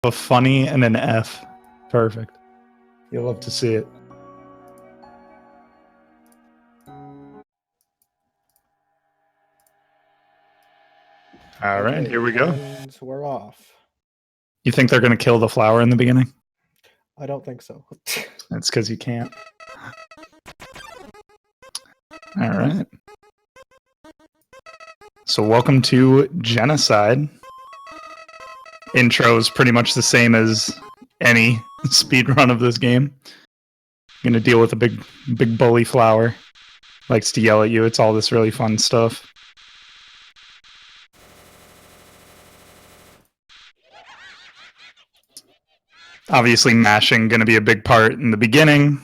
A funny and an F. Perfect. You'll love to see it. All right, here we go. And we're off. You think they're going to kill the flower in the beginning? I don't think so. That's because you can't. All right. So welcome to Genocide. Intro is pretty much the same as any speedrun of this game. You're going to deal with a big bully flower. Likes to yell at you. It's all this really fun stuff. Obviously, mashing going to be a big part in the beginning.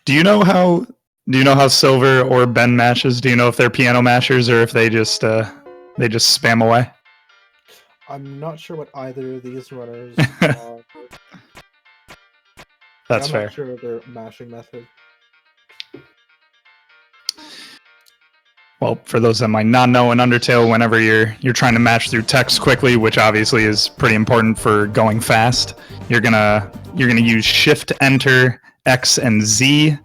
Do you know how Silver or Ben mashes? Do you know if they're piano mashers or if they just spam away? I'm not sure what either of these runners are. That's fair. I'm not sure of their mashing method. Well, for those that might not know, in Undertale, whenever you're trying to mash through text quickly, which obviously is pretty important for going fast, you're gonna use Shift, Enter, X, and Z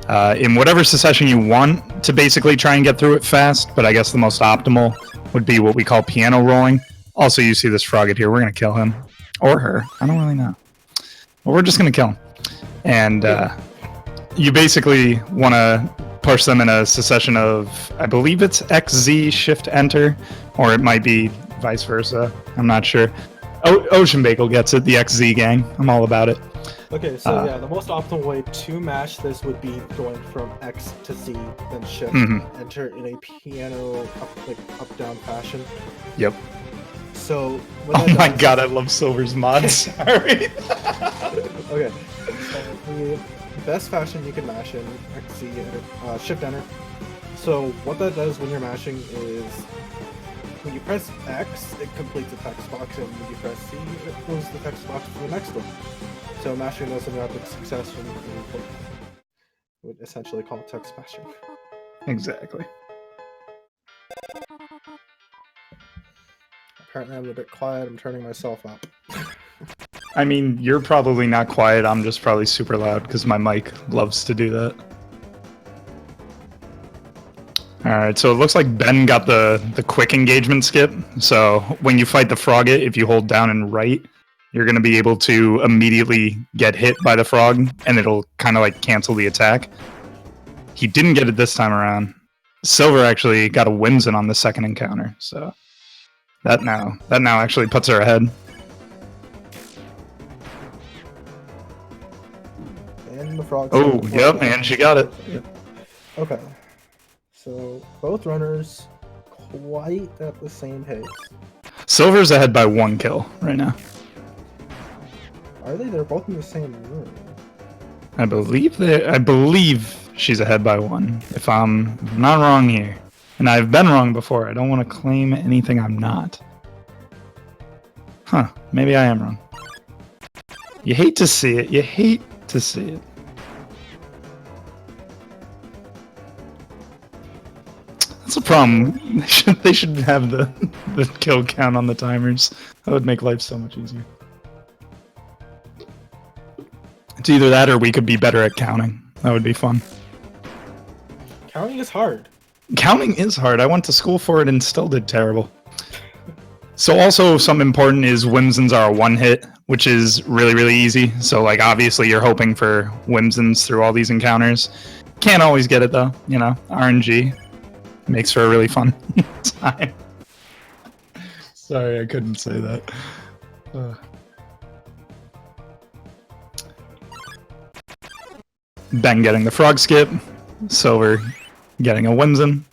in whatever succession you want to basically try and get through it fast. But I guess the most optimal would be what we call piano rolling. Also, you see this frogget here. We're gonna kill him or her. I don't really know. But we're just gonna kill him, and you basically want to push them in a succession of, I believe it's XZ, Shift, Enter, or it might be vice versa. I'm not sure. Ocean Bagel gets it, the XZ gang. I'm all about it. Okay, so yeah, the most optimal way to mash this would be going from X to Z, then Shift, Enter in a piano up-down fashion. Yep. So. Oh my god, I love Silver's mods. Sorry. Okay. So the best fashion you can mash in XZ, Shift Enter. So what that does when you're mashing is when you press X, it completes a text box, and when you press C, it closes the text box to the next one. So mashing those in rapid succession would essentially call text mashing. Exactly. Apparently I'm a bit quiet, I'm turning myself up. I mean, you're probably not quiet, I'm just probably super loud because my mic loves to do that. Alright, so it looks like Ben got the quick engagement skip. So when you fight the frogget, if you hold down and right, you're going to be able to immediately get hit by the frog, and it'll kind of like cancel the attack. He didn't get it this time around. Silver actually got a Whimsin on the second encounter, so that now actually puts her ahead. And the frog. Oh, yep, and she got it. Okay. So both runners quite at the same pace. Silver's ahead by 1 kill right now. Are they? They're both in the same room. I believe she's ahead by 1. If I'm not wrong here. And I've been wrong before. I don't want to claim anything I'm not. Huh. Maybe I am wrong. You hate to see it. You hate to see it. That's a problem. They should have the kill count on the timers. That would make life so much easier. It's either that or we could be better at counting. That would be fun. Counting is hard. Counting is hard. I went to school for it and still did terrible. So also something important is Whimsins are a 1-hit, which is really, really easy. So like obviously you're hoping for Whimsins through all these encounters. Can't always get it though, you know, RNG makes for a really fun time. Sorry, I couldn't say that. Ben getting the frog skip, Silver getting a Whimsin,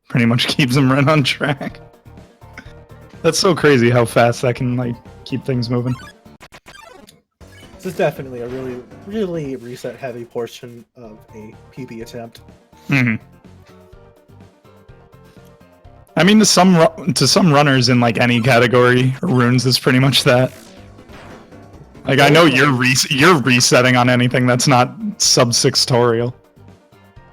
pretty much keeps him right on track. That's so crazy how fast that can like keep things moving. This is definitely a really, really reset-heavy portion of a PB attempt. I mean, to some runners in like any category, runes is pretty much that. Like I know you're resetting on anything that's not sub-6-torial.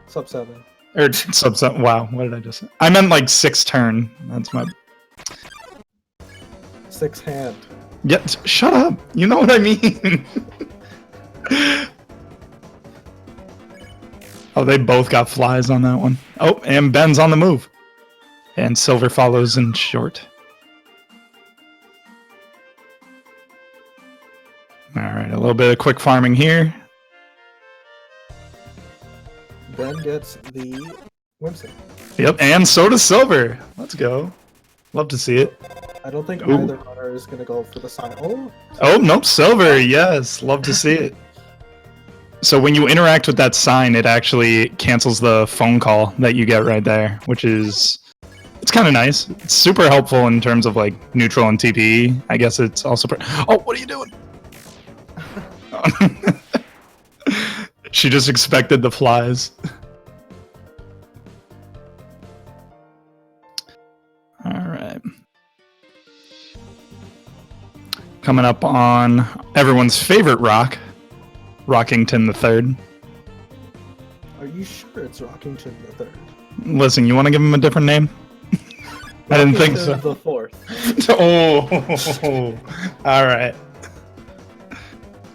Sub-7. Or sub-7. Wow, what did I just say? I meant like 6 turn. That's my. 6 hand. Yeah, shut up. You know what I mean. Oh, they both got flies on that one. Oh, and Ben's on the move. And Silver follows in short. Alright, a little bit of quick farming here. Ben gets the Whimsy. Yep, and so does Silver. Let's go. Love to see it. I don't think Ooh. either runner is going to go for the sign. Oh! Oh, nope, Silver, yes. Love to see it. So when you interact with that sign, it actually cancels the phone call that you get right there, which is... It's kind of nice. It's super helpful in terms of, like, neutral and TPE. I guess it's also... Oh, what are you doing? She just expected the flies. Alright. Coming up on everyone's favorite rock, Rockington the Third. Are you sure it's Rockington the Third? Listen, you want to give him a different name? I didn't think so. The Fourth. Oh, all right.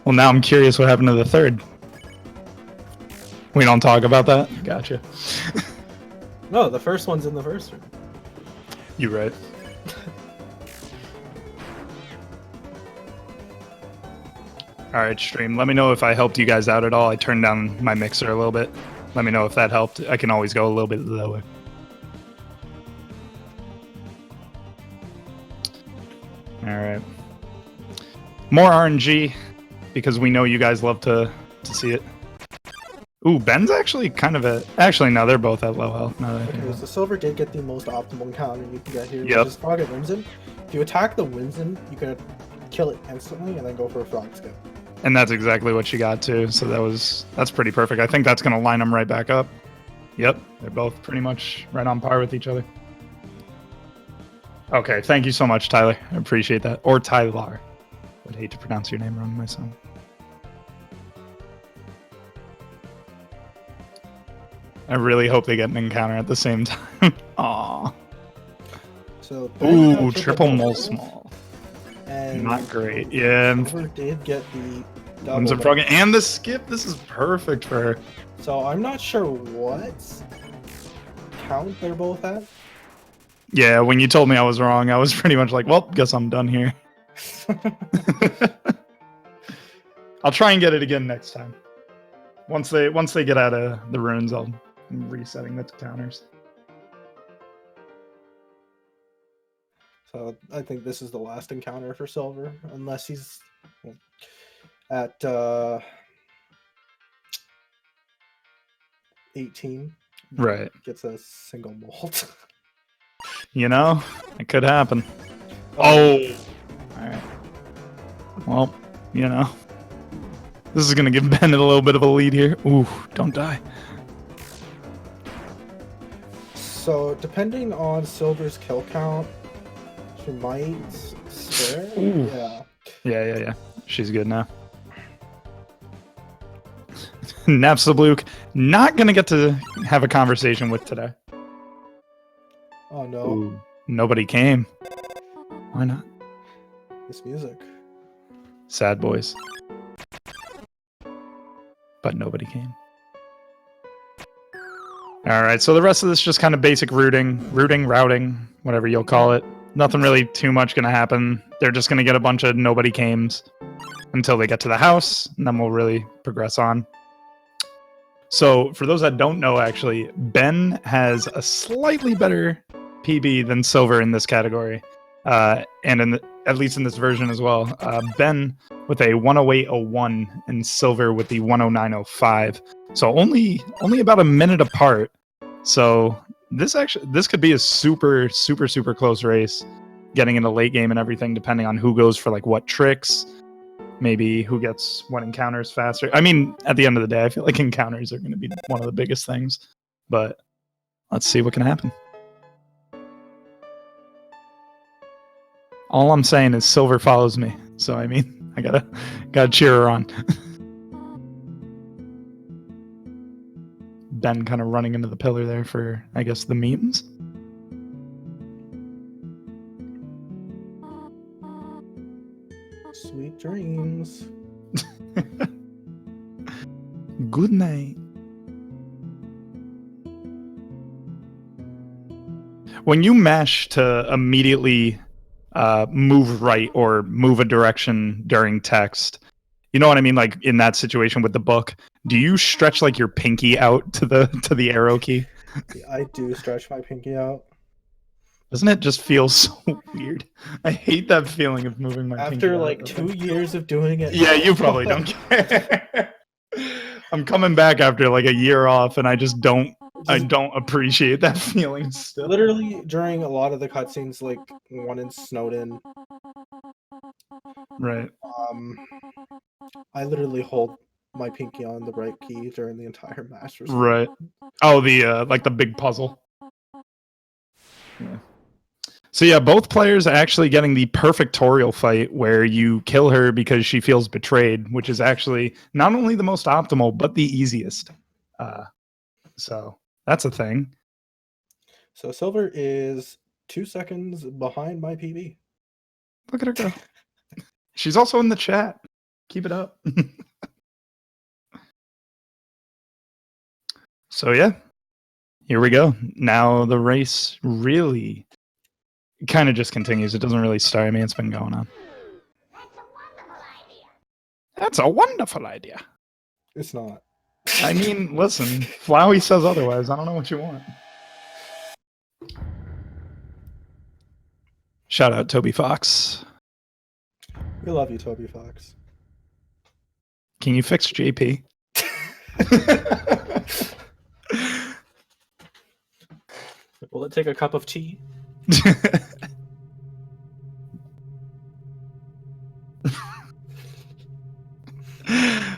Well, now I'm curious what happened to the third. We don't talk about that? Gotcha. No, the first one's in the first room. You right. Alright, stream. Let me know if I helped you guys out at all. I turned down my mixer a little bit. Let me know if that helped. I can always go a little bit lower. Alright. More RNG, because we know you guys love to see it. Ooh, Ben's actually kind of at... Actually, no, they're both at low health. No, Okay, so Silver did get the most optimal encounter you can get here, Yep. which is Frog at Whimsin. If you attack the Whimsin, you can kill it instantly and then go for a Frog skip. And that's exactly what she got too, so that's pretty perfect. I think that's going to line them right back up. Yep, they're both pretty much right on par with each other. Okay, thank you so much, Tyler. I appreciate that. Or Tyler. I'd hate to pronounce your name wrong myself. I really hope they get an encounter at the same time. Aww. So ooh, triple mole small. And not great. Yeah. Silver did get the One's a frog and the skip. This is perfect for her. So I'm not sure what count they're both at. Yeah, when you told me I was wrong, I was pretty much like, well, guess I'm done here. I'll try and get it again next time. Once they get out of the ruins, I'm resetting the counters. So I think this is the last encounter for Silver, unless he's at 18. Right. Gets a single mold. You know, it could happen. Oh. All right. Well, you know, this is gonna give Bennett a little bit of a lead here. Ooh, don't die. So depending on Silver's kill count, she might spare. Ooh. Yeah. Yeah. She's good now. Napstabluke, not gonna get to have a conversation with today. Oh no. Ooh, nobody came. Why not? This music. Sad boys. But nobody came. Alright, so the rest of this just kind of basic routing, whatever you'll call it. Nothing really too much gonna happen. They're just gonna get a bunch of nobody cames until they get to the house, and then we'll really progress on. So, for those that don't know, actually, Ben has a slightly better PB than Silver in this category, and at least in this version as well. Ben with a 108.01 and Silver with the 109.05. So only about a minute apart. So this could be a super close race, getting into late game and everything, depending on who goes for like what tricks. Maybe who gets what encounters faster. I mean, at the end of the day, I feel like encounters are going to be one of the biggest things. But let's see what can happen. All I'm saying is Silver follows me. So, I mean, I gotta cheer her on. Ben kind of running into the pillar there for, I guess, the memes. Sweet dreams. Good night. When you mash to immediately move right or move a direction during text, you know what I mean? Like in that situation with the book, do you stretch like your pinky out to the arrow key? I do stretch my pinky out. Doesn't it just feel so weird? I hate that feeling of moving my pinky After out. like 2 years of doing it. Yeah, you probably don't care. I'm coming back after like a year off, and I don't appreciate that feeling still. Literally during a lot of the cutscenes, like one in Snowden, Right. I literally hold my pinky on the right key during the entire match. Or something. Right. Oh, the like the big puzzle. Yeah. So yeah, both players are actually getting the perfectorial fight where you kill her because she feels betrayed, which is actually not only the most optimal but the easiest. So that's a thing. So Silver is 2 seconds behind my PB. Look at her go. She's also in the chat. Keep it up. So yeah, here we go. Now the race really kind of just continues. It doesn't really start. I mean, it's been going on. That's a wonderful idea. It's not. I mean, listen, Flowey says otherwise. I don't know what you want. Shout out Toby Fox. We love you, Toby Fox. Can you fix JP? Will it take a cup of tea?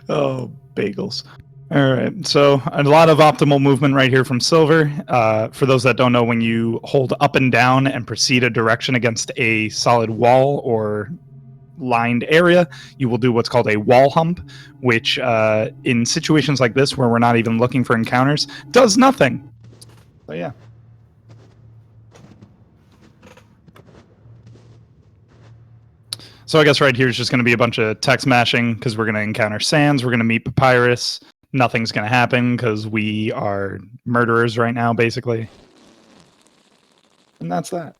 Oh, bagels. All right, so a lot of optimal movement right here from Silver. For those that don't know, when you hold up and down and proceed a direction against a solid wall or lined area, you will do what's called a wall hump, which in situations like this where we're not even looking for encounters, does nothing. So yeah. So I guess right here is just going to be a bunch of text mashing because we're going to encounter Sans, we're going to meet Papyrus. Nothing's going to happen because we are murderers right now, basically. And that's that.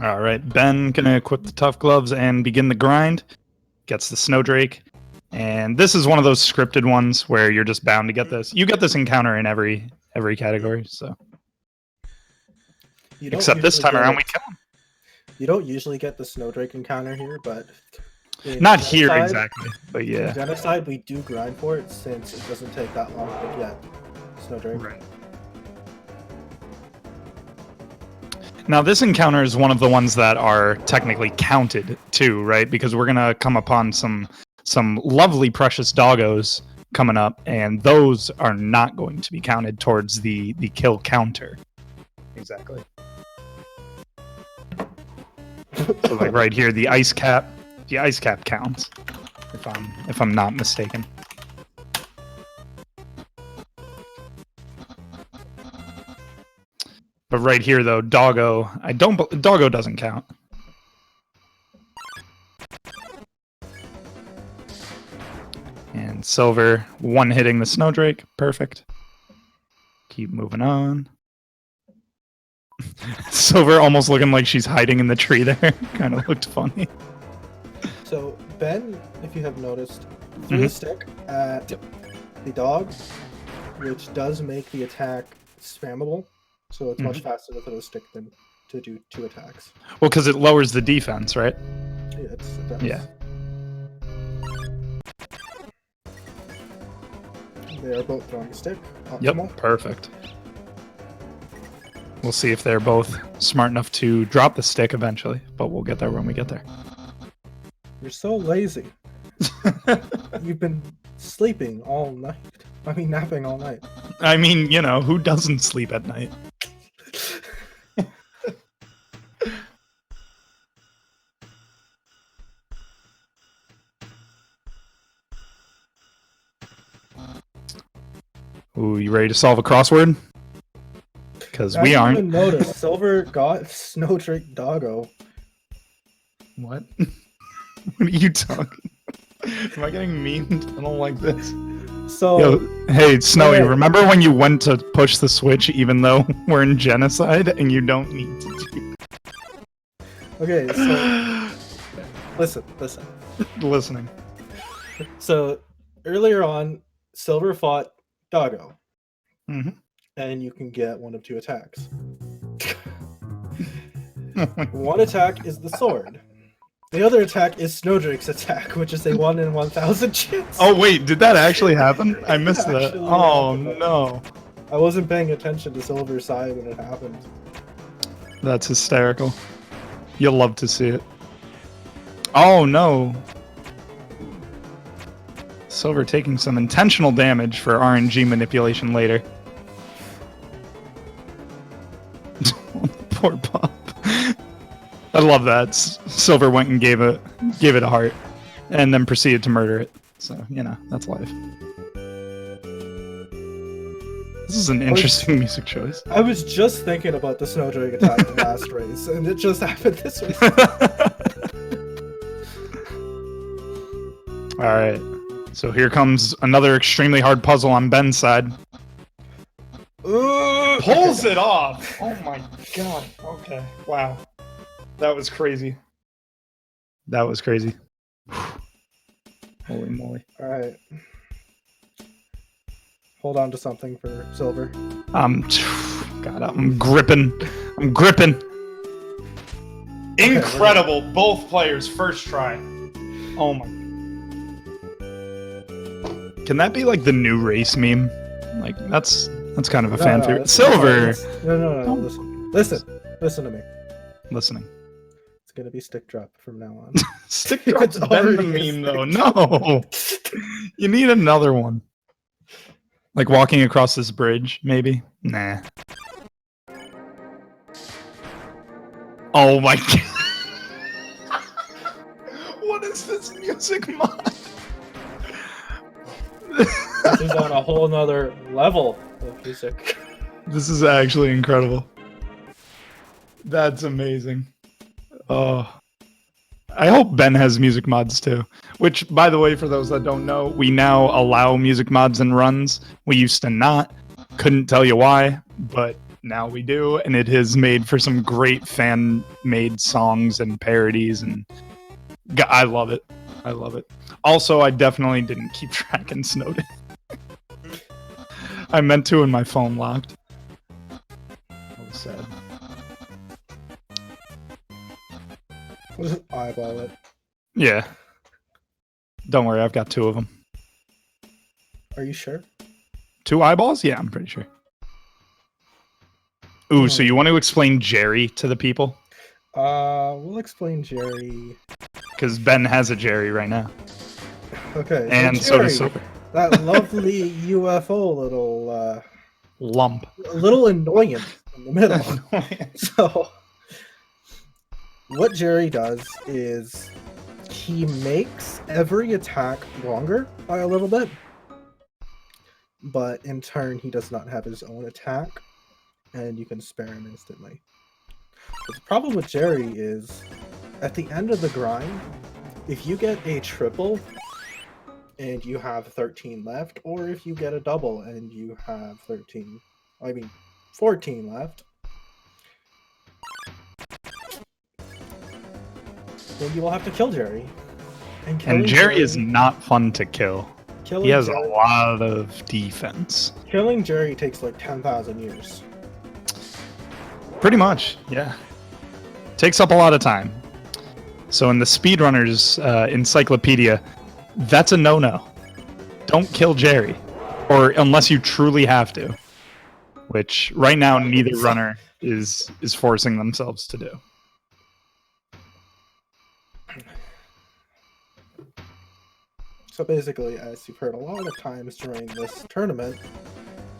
All right, Ben gonna equip the tough gloves and begin the grind. Gets the Snowdrake, and this is one of those scripted ones where you're just bound to get this. You get this encounter in every category, so. Except this time around, we kill him. You don't usually get the Snowdrake encounter here, but not here exactly, but yeah. In Genocide, we do grind for it since it doesn't take that long to get Snowdrake. Right. Now, this encounter is one of the ones that are technically counted too, right? Because we're gonna come upon some lovely precious doggos coming up, and those are not going to be counted towards the kill counter. Exactly. So, like right here, the ice cap counts, if I'm not mistaken. But right here, though, Doggo, Doggo doesn't count. And Silver, one-hitting the Snowdrake. Perfect. Keep moving on. Silver almost looking like she's hiding in the tree there. Kind of looked funny. So, Ben, if you have noticed, threw a stick at the dog, which does make the attack spammable. So it's much faster to throw a stick than to do 2 attacks. Well, because it lowers the defense, right? Yeah, it does. Yeah. They are both throwing a stick. Optimal. Yep, perfect. We'll see if they're both smart enough to drop the stick eventually, but we'll get there when we get there. You're so lazy. You've been sleeping all night. I mean, napping all night. I mean, you know, who doesn't sleep at night? Ooh, you ready to solve a crossword? because I we didn't aren't. even notice. Silver got Snowdrake Doggo. What? What are you talking? Am I getting memed? I don't like this. So, Yo, hey, Snowy, okay. remember when you went to push the switch even though we're in Genocide and you don't need to Okay, so listen. listening. So earlier on, Silver fought Doggo, Mm-hmm. and you can get one of two attacks. One attack is the sword. The other attack is Snowdrake's attack, which is a 1 in 1,000 chance. Oh wait, did that actually happen? I missed that. Actually Oh happened. no. I wasn't paying attention to Silver's side when it happened. That's hysterical. You'll love to see it. Oh no. Silver taking some intentional damage for RNG manipulation later. Poor Pop. I love that. Silver went and gave it a heart, and then proceeded to murder it. So, you know, that's life. This is an interesting music choice. I was just thinking about the Snowdrake attack in the last race, and it just happened this race. Alright. So here comes another extremely hard puzzle on Ben's side. Pulls it off! Oh my god. Okay. Wow. That was crazy. That was crazy. Holy moly. Alright. Hold on to something for Silver. God, I'm gripping. Incredible. Both players first try. Oh my. Can that be like the new race meme? Like that's kind of a fan favorite. Silver. No. Listen to me. Listening. It's gonna be stick drop from now on. Stick drop's better than the meme though. No. You need another one. Like walking across this bridge, maybe? Nah. Oh my god. What is this music mod? This is on a whole nother level of music. This is actually incredible. That's amazing. Oh. I hope Ben has music mods too. Which, by the way, for those that don't know, we now allow music mods and runs. We used to not. Couldn't tell you why, but now we do, and it has made for some great fan-made songs and parodies, and I love it. I love it. Also, I definitely didn't keep track and Snowden. I meant to, and my phone locked. That was sad. Just eyeball it. Yeah. Don't worry, I've got 2 of them. Are you sure? 2 eyeballs? Yeah, I'm pretty sure. Ooh, so you want to explain Jerry to the people? We'll explain Jerry. Because Ben has a Jerry right now. Okay. And so does Silver. That lovely UFO little, Lump. a little annoyance in the middle. So, what Jerry does is he makes every attack longer by a little bit, but in turn he does not have his own attack, and you can spare him instantly. But the problem with Jerry is, at the end of the grind, if you get a triple and you have 13 left, or if you get a double and you have 14 left, then you will have to kill Jerry. And Jerry is not fun to kill. He has Jerry, a lot of defense. Killing Jerry takes like 10,000 years. Pretty much, yeah. Takes up a lot of time. So in the speedrunners encyclopedia, that's a no-no. Don't kill Jerry. Or unless you truly have to. Which, right now, neither runner is forcing themselves to do. So basically, as you've heard a lot of times during this tournament,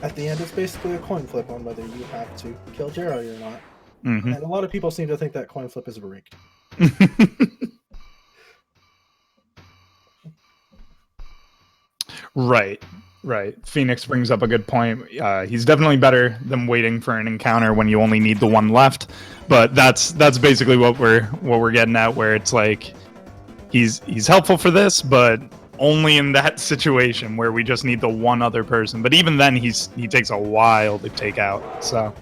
at the end it's basically a coin flip on whether you have to kill Jerry or not. Mm-hmm. And a lot of people seem to think that coin flip is rigged. Right. Right. Phoenix brings up a good point. He's definitely better than waiting for an encounter when you only need the one left. But that's basically what we're getting at, where it's like he's helpful for this, but only in that situation where we just need the one other person. But even then, he takes a while to take out. So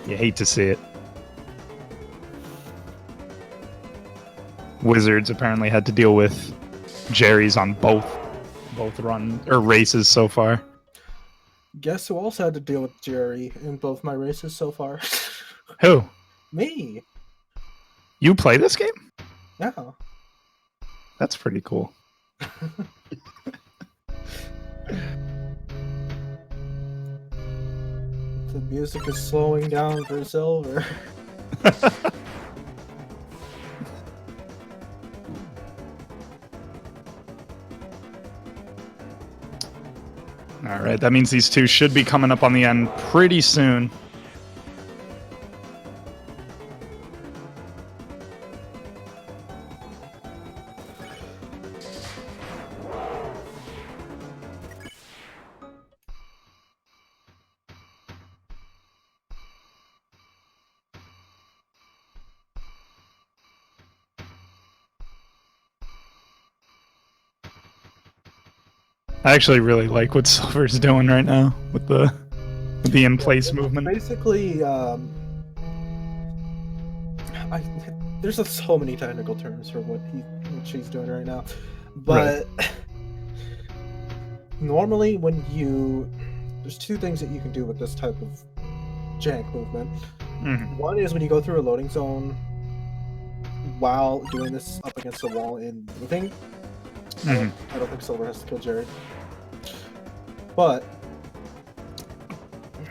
you hate to see it. Wizards apparently had to deal with Jerry's on both run or races so far. Guess who also had to deal with Jerry in both my races so far? Who? Me. You play this game? Yeah. That's pretty cool. The music is slowing down for Silver. All right, that means these two should be coming up on the end pretty soon. I actually really like what Silver's doing right now with the in-place movement. Basically, there's so many technical terms for what she's doing right now, but normally there's two things that you can do with this type of jank movement. Mm-hmm. One is when you go through a loading zone while doing this up against the wall and moving. Mm-hmm. I don't think Silver has to kill Jerry. But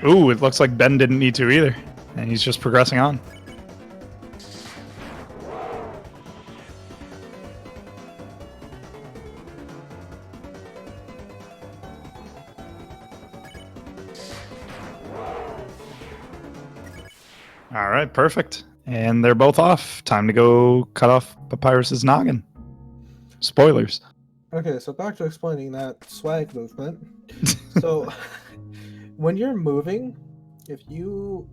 ooh, it looks like Ben didn't need to either, and he's just progressing on. All right, perfect. And they're both off. Time to go cut off Papyrus's noggin. Spoilers. okay, so back to explaining that swag movement. So when you're moving, if you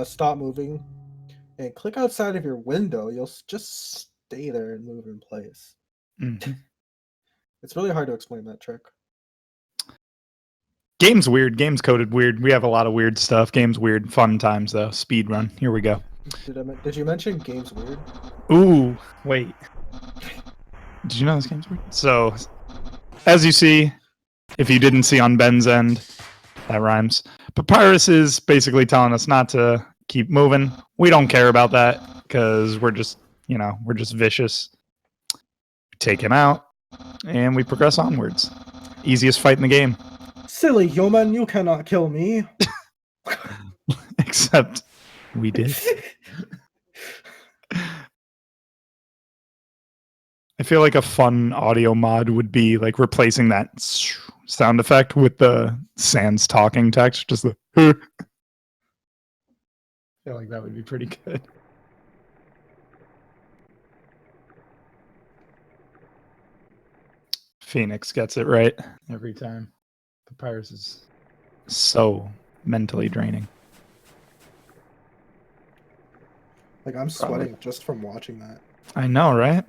stop moving and click outside of your window, you'll just stay there and move in place. Mm-hmm. It's really hard to explain that trick. Game's weird. Game's coded weird. We have a lot of weird stuff. Game's weird. Fun times, though. Speedrun. Here we go. Did you mention game's weird? Ooh, wait. Did you know this game's weird? So, as you see, if you didn't see on Ben's end, that rhymes. Papyrus is basically telling us not to keep moving. We don't care about that because we're just vicious. We take him out, and we progress onwards. Easiest fight in the game. Silly human, you cannot kill me. Except we did. I feel like a fun audio mod would be like replacing that sound effect with the Sans talking text. Just the. I feel like that would be pretty good. Phoenix gets it right every time. Papyrus is so mentally draining. Like, I'm sweating just from watching that. I know, right?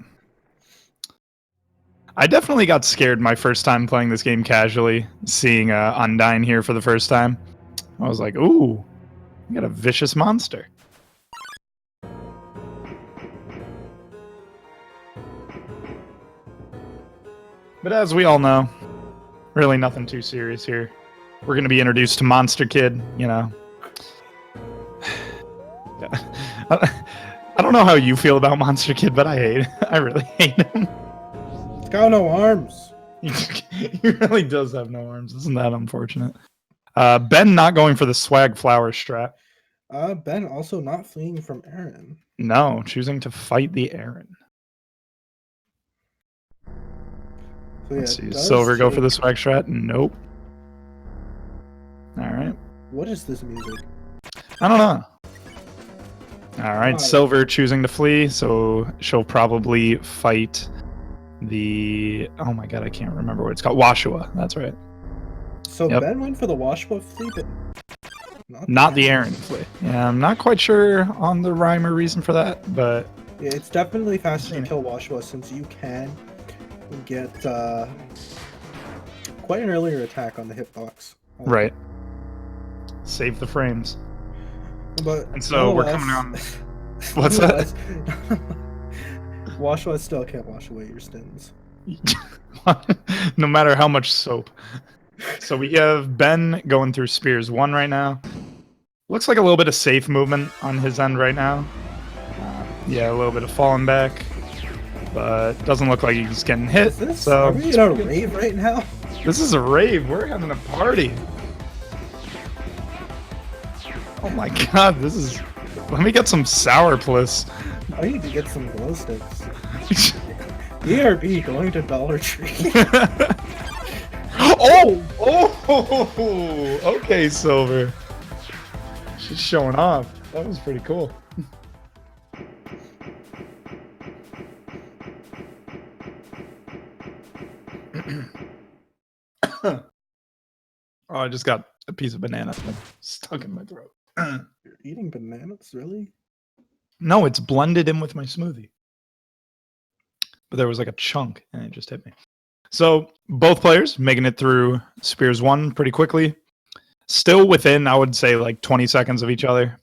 I definitely got scared my first time playing this game casually, seeing Undyne here for the first time. I was like, ooh, you got a vicious monster. But as we all know, really nothing too serious here. We're going to be introduced to Monster Kid, you know. I don't know how you feel about Monster Kid, but I really hate him. He's got no arms. He really does have no arms. Isn't that unfortunate? Ben not going for the swag flower strat. Ben also not fleeing from Aaron. No, choosing to fight the Aaron. So, let's see. Silver go for the swag strat? Nope. All right. What is this music? I don't know. All right, Silver choosing to flee, so she'll probably fight Oh my god, I can't remember what it's called. Washua, that's right. So Yep. Ben went for the Washua flea, but Not the Aaron flea. Yeah, I'm not quite sure on the rhyme or reason for that, but yeah, it's definitely faster to kill Washua since you can get quite an earlier attack on the hitbox. Right. Save the frames. But And so we're coming on. What's that? Washua still can't wash away your sins. No matter how much soap. So we have Ben going through Spears 1 right now. Looks like a little bit of safe movement on his end right now. Yeah, a little bit of falling back. But doesn't look like he's getting hit. Are we in a rave right now? This is a rave. We're having a party. Oh my god, this is... Let me get some sour bliss. I need to get some glow sticks. BRB going to Dollar Tree. Oh! Okay, Silver. She's showing off. That was pretty cool. Oh, I just got a piece of banana stuck in my throat. You're eating bananas, really? No, it's blended in with my smoothie. But there was like a chunk and it just hit me. So both players making it through Spears 1 pretty quickly. Still within, I would say, like 20 seconds of each other.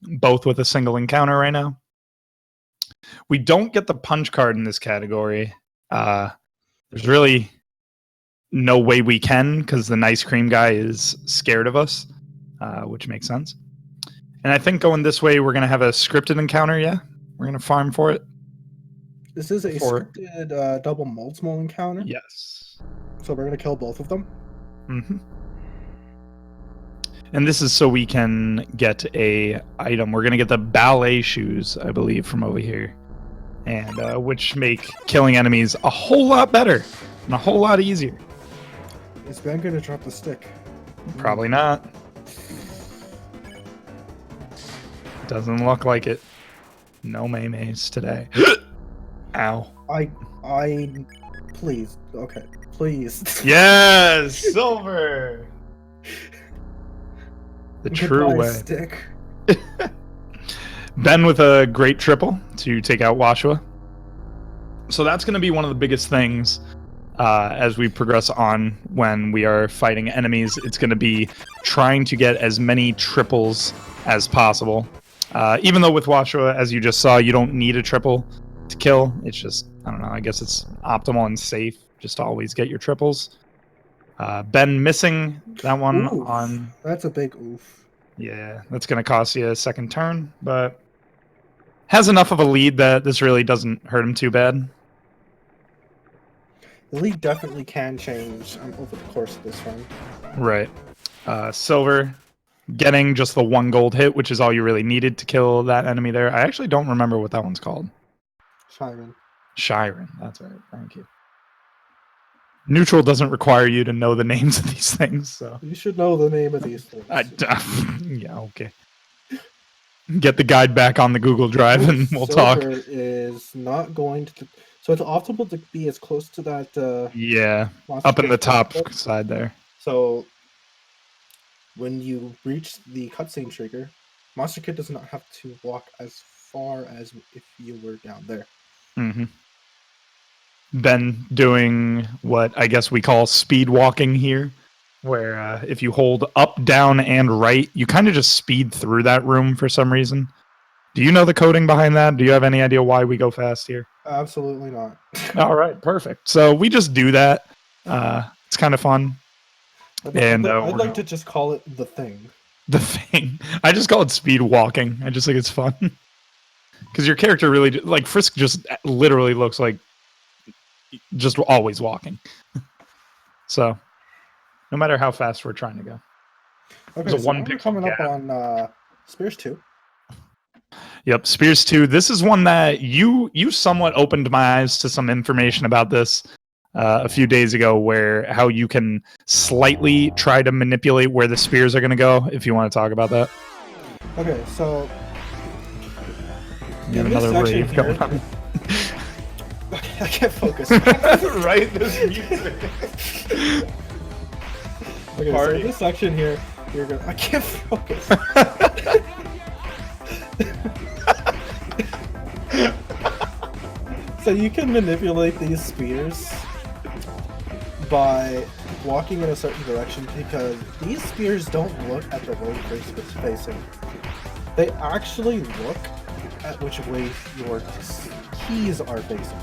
Both with a single encounter right now. We don't get the punch card in this category. There's really no way we can because the Nice Cream guy is scared of us, which makes sense. And I think going this way, we're going to have a scripted encounter, yeah? We're going to farm for it. This is a scripted double Molds Mole encounter? Yes. So we're going to kill both of them? Mm-hmm. And this is so we can get a item. We're going to get the ballet shoes, I believe, from over here. And which make killing enemies a whole lot better and a whole lot easier. Is Ben going to drop the stick? Probably not. Doesn't look like it. No maymays today. Ow. Please. Okay. Please. Yes! Silver! The true way. Stick. Ben with a great triple to take out Washua. So that's going to be one of the biggest things as we progress on when we are fighting enemies. It's going to be trying to get as many triples as possible. Even though with Washua, as you just saw, you don't need a triple to kill. It's just, I don't know, I guess it's optimal and safe just to always get your triples. Ben missing that one on... That's a big oof. Yeah, that's going to cost you a second turn, but has enough of a lead that this really doesn't hurt him too bad. The lead definitely can change over the course of this run. Right. Silver getting just the 1 gold hit, which is all you really needed to kill that enemy there. I actually don't remember what that one's called. Shiren, that's right. Thank you. Neutral doesn't require you to know the names of these things, so... You should know the name of these things. Yeah, okay. Get the guide back on the Google Drive and we'll talk. Silver is not going to... So it's optimal to be as close to that... yeah, up in the top side there. So when you reach the cutscene trigger, Monster Kid does not have to walk as far as if you were down there. Mm-hmm. Ben doing what I guess we call speed walking here, where if you hold up, down, and right, you kind of just speed through that room for some reason. Do you know the coding behind that? Do you have any idea why we go fast here? Absolutely not. All right, perfect. So we just do that. It's kind of fun. I'd like to just call it the thing. The thing. I just call it speed walking. I just think it's fun. Because your character really, like Frisk just literally looks like just always walking. So, no matter how fast we're trying to go. Okay, so we're coming up on Spears 2. Yep, Spears 2. This is one that you somewhat opened my eyes to some information about this a few days ago, where how you can slightly try to manipulate where the spears are going to go, if you want to talk about that. Okay, so... You have another rave going on. I can't focus. Right, this music. Okay, so Party. in this section here, you're gonna. I can't focus. So you can manipulate these spears by walking in a certain direction because these spears don't look at the road you're facing. They actually look at which way your keys are facing.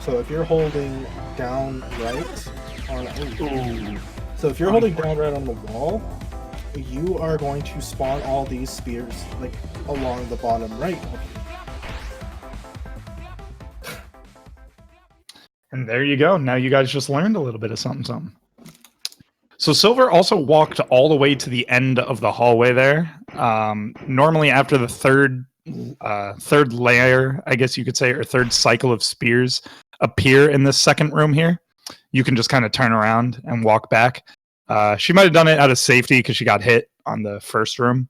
So if you're holding down right on so if you're holding down right on the wall, you are going to spawn all these spears like along the bottom right of you. And there you go. Now you guys just learned a little bit of something. So Silver also walked all the way to the end of the hallway there. Normally after the third layer, I guess you could say, or third cycle of spears appear in this second room here, you can just kind of turn around and walk back. She might have done it out of safety because she got hit on the first room.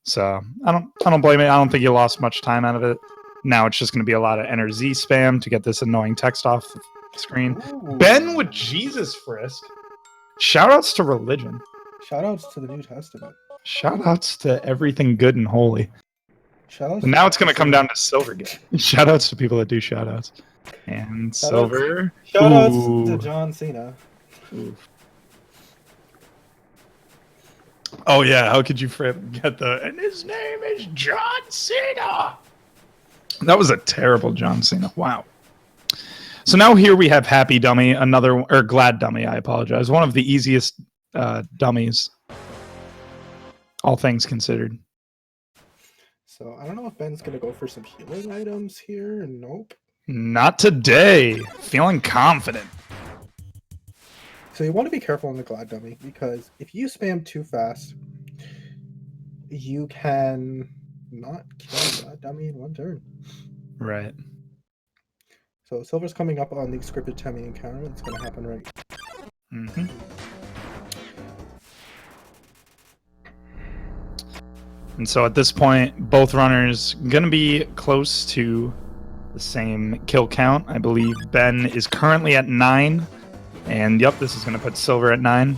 So I don't blame it. I don't think you lost much time out of it. Now it's just going to be a lot of Enter Z spam to get this annoying text off the screen. Ooh. Ben with Jesus Frisk. Shoutouts to religion. Shoutouts to the New Testament. Shoutouts to everything good and holy. Shoutouts. But now it's going to come down to Silver again. Shoutouts to people that do shoutouts. And Silver. Shoutouts to John Cena. Oof. Oh yeah, how could you forget and his name is John Cena? That was a terrible John Cena. Wow. So now here we have Happy Dummy, or Glad Dummy, I apologize. One of the easiest dummies, all things considered. So I don't know if Ben's gonna go for some healing items here. Nope. Not today. Feeling confident. So you want to be careful on the Glad Dummy because if you spam too fast, you can not kill Glad Dummy in one turn. Right. So Silver's coming up on the scripted Temmie encounter. That's going to happen right. Mm-hmm. And so at this point, both runners going to be close to the same kill count. I believe Ben is currently at 9. And yep, this is going to put Silver at 9.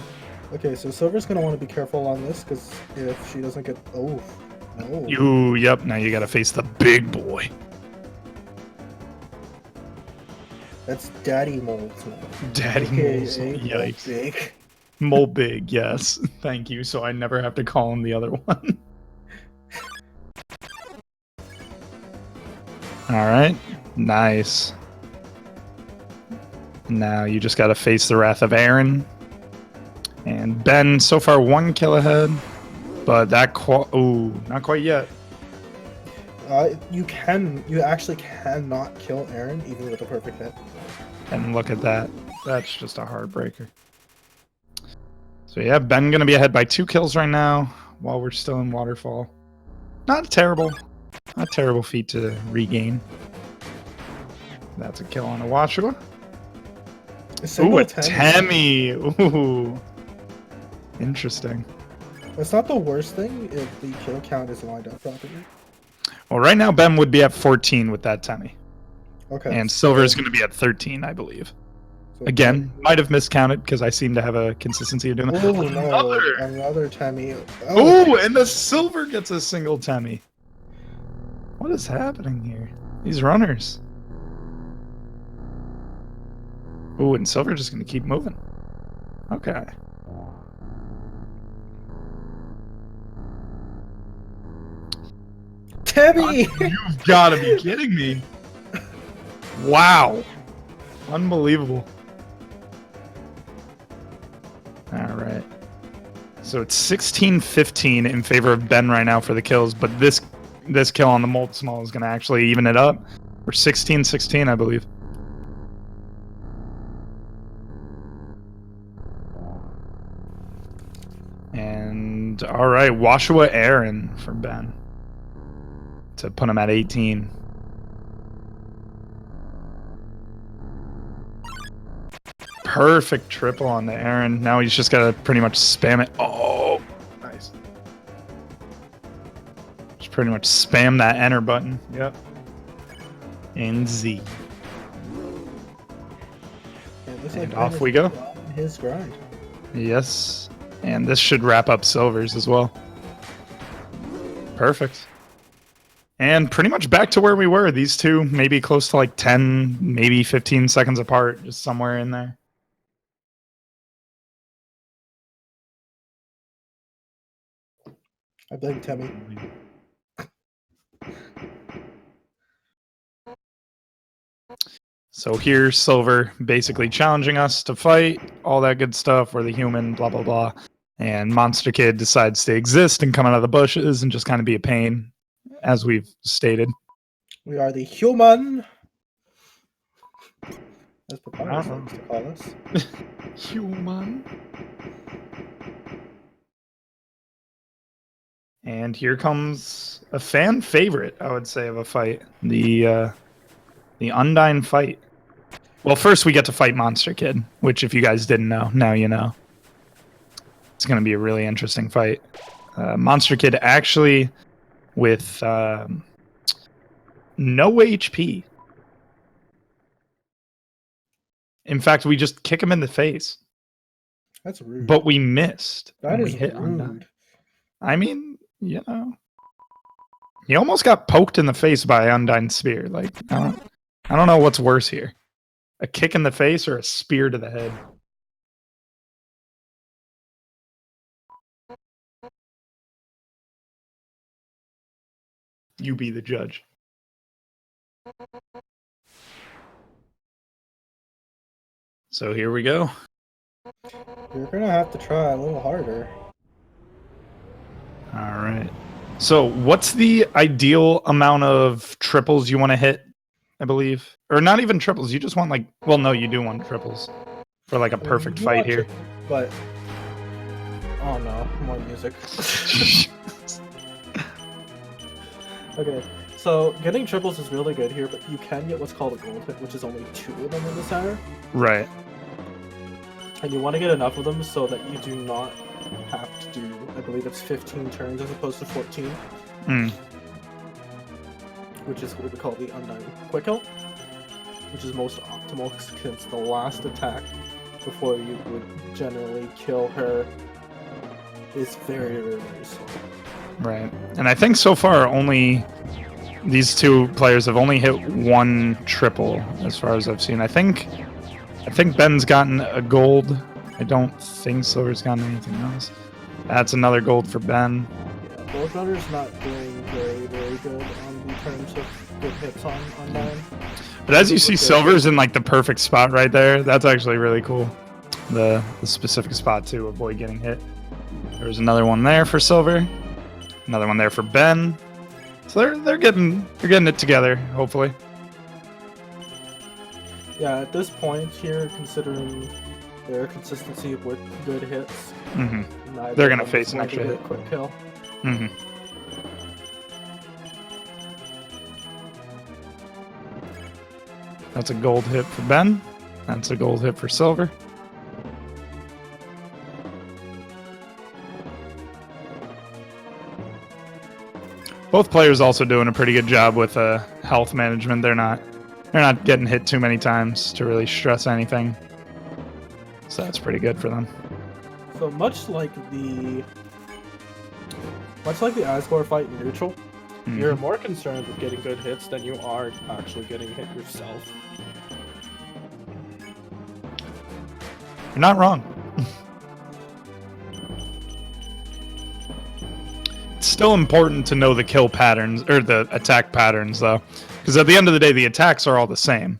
Okay, so Silver's going to want to be careful on this because if she doesn't get... Oh, no. Yep, now you got to face the big boy. That's Daddy Moles. Daddy Moles. Yikes. Big. Mole Big, yes. Thank you, so I never have to call him the other one. Alright, nice. Now you just gotta face the wrath of Aaron. And Ben, so far 1 kill ahead. But that ooh, not quite yet. You actually cannot kill Aaron even with a perfect hit. And look at that. That's just a heartbreaker. So yeah, Ben gonna be ahead by 2 kills right now while we're still in Waterfall. Not terrible feat to regain. That's a kill on a Washua. Ooh, a Temmie. Ooh. Interesting. It's not the worst thing if the kill count is lined up properly. Well, right now Ben would be at 14 with that Temmie. Okay. And Silver is going to be at 13, I believe. So Again, might have miscounted because I seem to have a consistency of doing that. Oh no, another Temmie. Oh, and the Silver gets a single Temmie. What is happening here? These runners. Oh, and Silver just going to keep moving. Okay. Temmie! You've got to be kidding me. Wow. Unbelievable. All right. So it's 16-15 in favor of Ben right now for the kills, but this kill on the Molt Small is going to actually even it up. We're 16-16, I believe. And all right, Washua Aaron for Ben to put him at 18. Perfect triple on the Aaron. Now he's just got to pretty much spam it. Oh, nice. Just pretty much spam that enter button. Yep. and Z. And looks And like off Ben we is go. on his grind. Yes. And this should wrap up Silver's as well. Perfect. And pretty much back to where we were. These two maybe close to like 10, maybe 15 seconds apart, just somewhere in there. I blame Timmy. So here's Silver basically challenging us to fight, all that good stuff. We're the human, blah, blah, blah. And Monster Kid decides to exist and come out of the bushes and just kind of be a pain, as we've stated. We are the human, as Papyrus likes to call us. Human. And here comes a fan favorite, I would say, of a fight. The Undyne fight. Well, first we get to fight Monster Kid, which if you guys didn't know, now you know. It's going to be a really interesting fight. Monster Kid actually with no HP. In fact, we just kick him in the face. That's rude. But we missed. That and is we hit Undyne. rude. I mean, you know. He almost got poked in the face by Undyne's spear. Like, I don't know what's worse here. A kick in the face or a spear to the head. You be the judge. So here we go. You're gonna have to try a little harder. All right. So what's the ideal amount of triples you want to hit, I believe? Or not even triples. You just want like, well, no, you do want triples for like a perfect fight here. But, oh no, more music. Okay, so getting triples is really good here, but you can get what's called a gold hit, which is only 2 of them in the center. Right. And you want to get enough of them so that you do not have to do, I believe it's 15 turns as opposed to 14. Mm. Which is what we call the Undyne Quick Kill, which is most optimal because it's the last attack before you would generally kill her is very, very, very slow. Right. And I think so far only these two players have only hit 1 triple as far as I've seen. I think Ben's gotten a gold. I don't think Silver's gotten anything else. That's another gold for Ben. Yeah, Gold Runner's not doing very, very good on the terms of good hits on Undyne. But as you see, Silver's in like the perfect spot right there. That's actually really cool. The specific spot to avoid getting hit. There's another one there for Silver. Another one there for Ben. So they're getting it together, hopefully. Yeah, at this point here, considering their consistency with good hits, They're gonna face an extra hit. Quick kill. That's a gold hit for Ben. That's a gold hit for Silver. Both players also doing a pretty good job with health management. They're not getting hit too many times to really stress anything. So that's pretty good for them. So much like the Asgore fight in neutral, you're more concerned with getting good hits than you are actually getting hit yourself. You're not wrong. It's still important to know the kill patterns or the attack patterns, though, because at the end of the day, the attacks are all the same,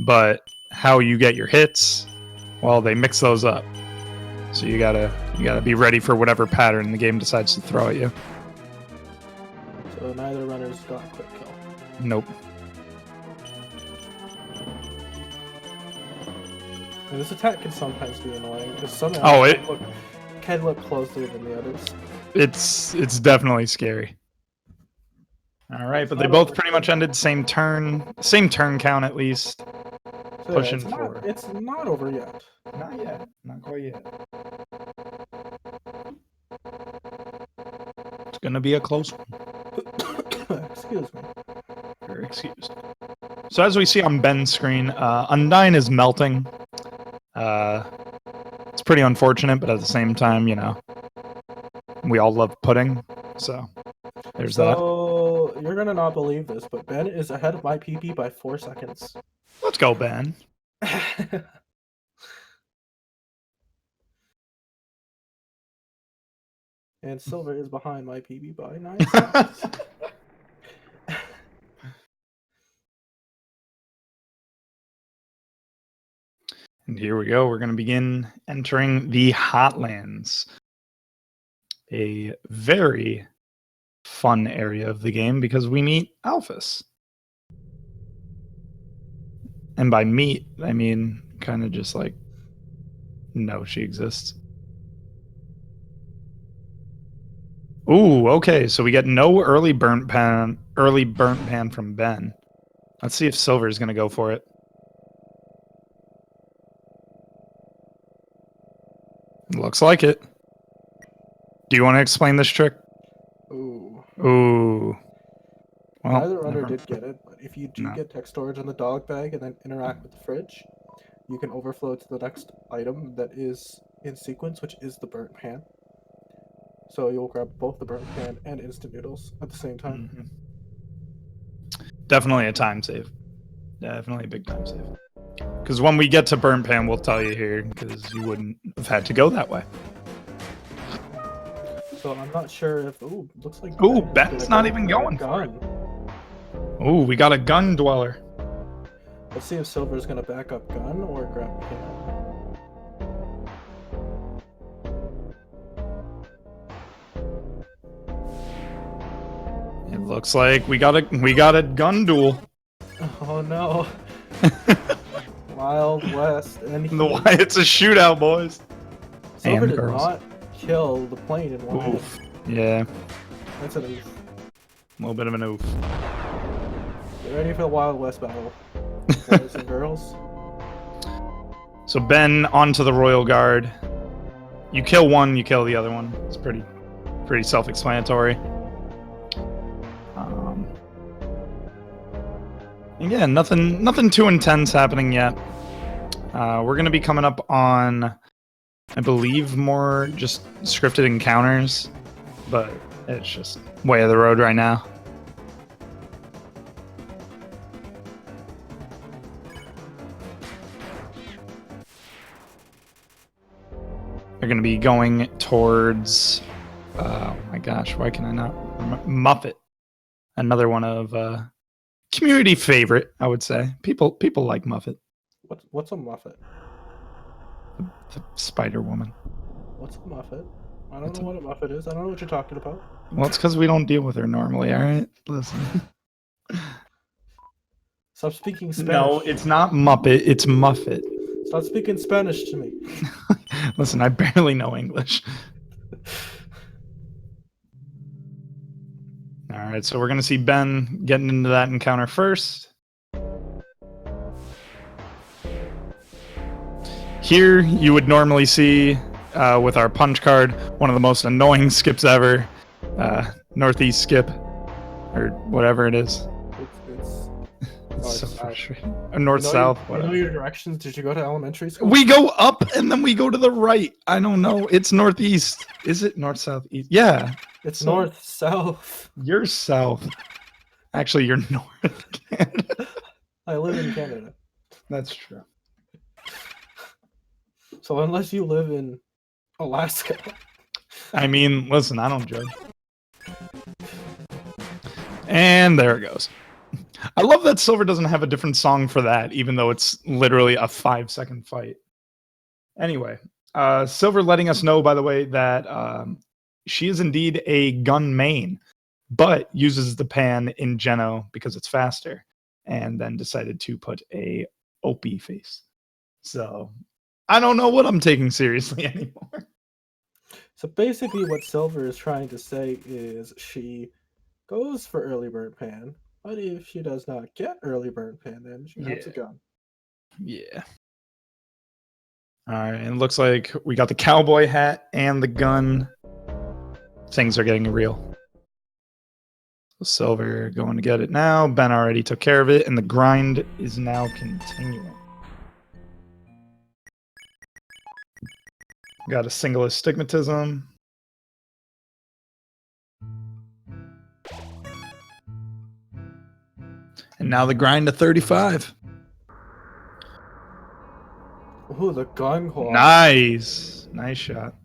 but how you get your hits, well, they mix those up. So you gotta be ready for whatever pattern the game decides to throw at you. So neither runner's got a quick kill. Nope. And this attack can sometimes be annoying because some can look closer than the others. It's definitely scary. All right, but they both pretty much ended same turn count at least. So Pushing yeah, forward. It's not over yet. Not yet. Not quite yet. It's gonna be a close one. Excuse me. You're excused. So as we see on Ben's screen, Undyne is melting. It's pretty unfortunate, but at the same time, you know, we all love pudding, so there's that. So you're gonna not believe this, but Ben is ahead of my PP by 4 seconds. Let's go, Ben. And Silver is behind my PB by 9 seconds. And here we go. We're going to begin entering the Hotlands. A very fun area of the game because we meet Alphys. And by meet, I mean kind of just like know she exists. Ooh, okay. So we get no early burnt pan from Ben. Let's see if Silver is going to go for it. Looks like it. Do you want to explain this trick? Ooh. Ooh. Well, Neither runner did get it, but if you do No. get tech storage in the dog bag and then interact with the fridge, you can overflow to the next item that is in sequence, which is the burnt pan. So you'll grab both the burnt pan and instant noodles at the same time. Mhm. Definitely a time save. Definitely a big time save. Because when we get to burnt pan, we'll tell you here, because you wouldn't have had to go that way. So I'm not sure if. Ooh, looks like. Ooh, Ben is Ben's gonna not go even for a going for it. gun. Ooh, we got a gun dweller. Let's see if Silver's gonna back up gun or grab pan. It looks like we got a gun duel. Oh no. Wild West. And It's a shootout, boys. Silver And did girls. not kill the plane in one hit. Oof. Yeah, That's an oof. a little bit of an oof. Get ready for the Wild West battle, boys and girls. So Ben onto the Royal Guard. You kill one, you kill the other one. It's pretty self-explanatory. Again, nothing too intense happening yet. We're gonna be coming up on, I believe, more just scripted encounters, but it's just way of the road right now. They're going to be going towards, oh my gosh, why can I not remember? Muppet. Another one of community favorite, I would say. People like Muppet. What's a Muffet? The Spider Woman. What's a Muffet? I don't know what a Muffet is. I don't know what you're talking about. Well, it's because we don't deal with her normally, all right? Listen. Stop speaking Spanish. No, it's not Muppet, it's Muffet. Stop speaking Spanish to me. Listen, I barely know English. All right, so we're going to see Ben getting into that encounter first. Here, you would normally see, with our punch card, one of the most annoying skips ever. Northeast skip, or whatever it is. It's so frustrating. Or north-south, You whatever. know your directions? Did you go to elementary school? We go up, and then we go to the right. I don't know. It's northeast. Is it north, south, east? Yeah. It's So- north, south. You're south. Actually, you're north Canada. I live in Canada. That's true. So unless you live in Alaska. I mean, listen, I don't judge. And there it goes. I love that Silver doesn't have a different song for that, even though it's literally a 5-second fight. Anyway, Silver letting us know, by the way, that she is indeed a gun main, but uses the pan in Geno because it's faster, and then decided to put a OP face. So I don't know what I'm taking seriously anymore. So basically what Silver is trying to say is she goes for early burn pan, but if she does not get early burn pan, then she grabs a gun. Yeah. All right, and it looks like we got the cowboy hat and the gun. Things are getting real. So silver going to get it now. Ben already took care of it, and the grind is now continuing. Got a single astigmatism. And now the grind to 35. Ooh, the gun claw. Nice. Nice shot.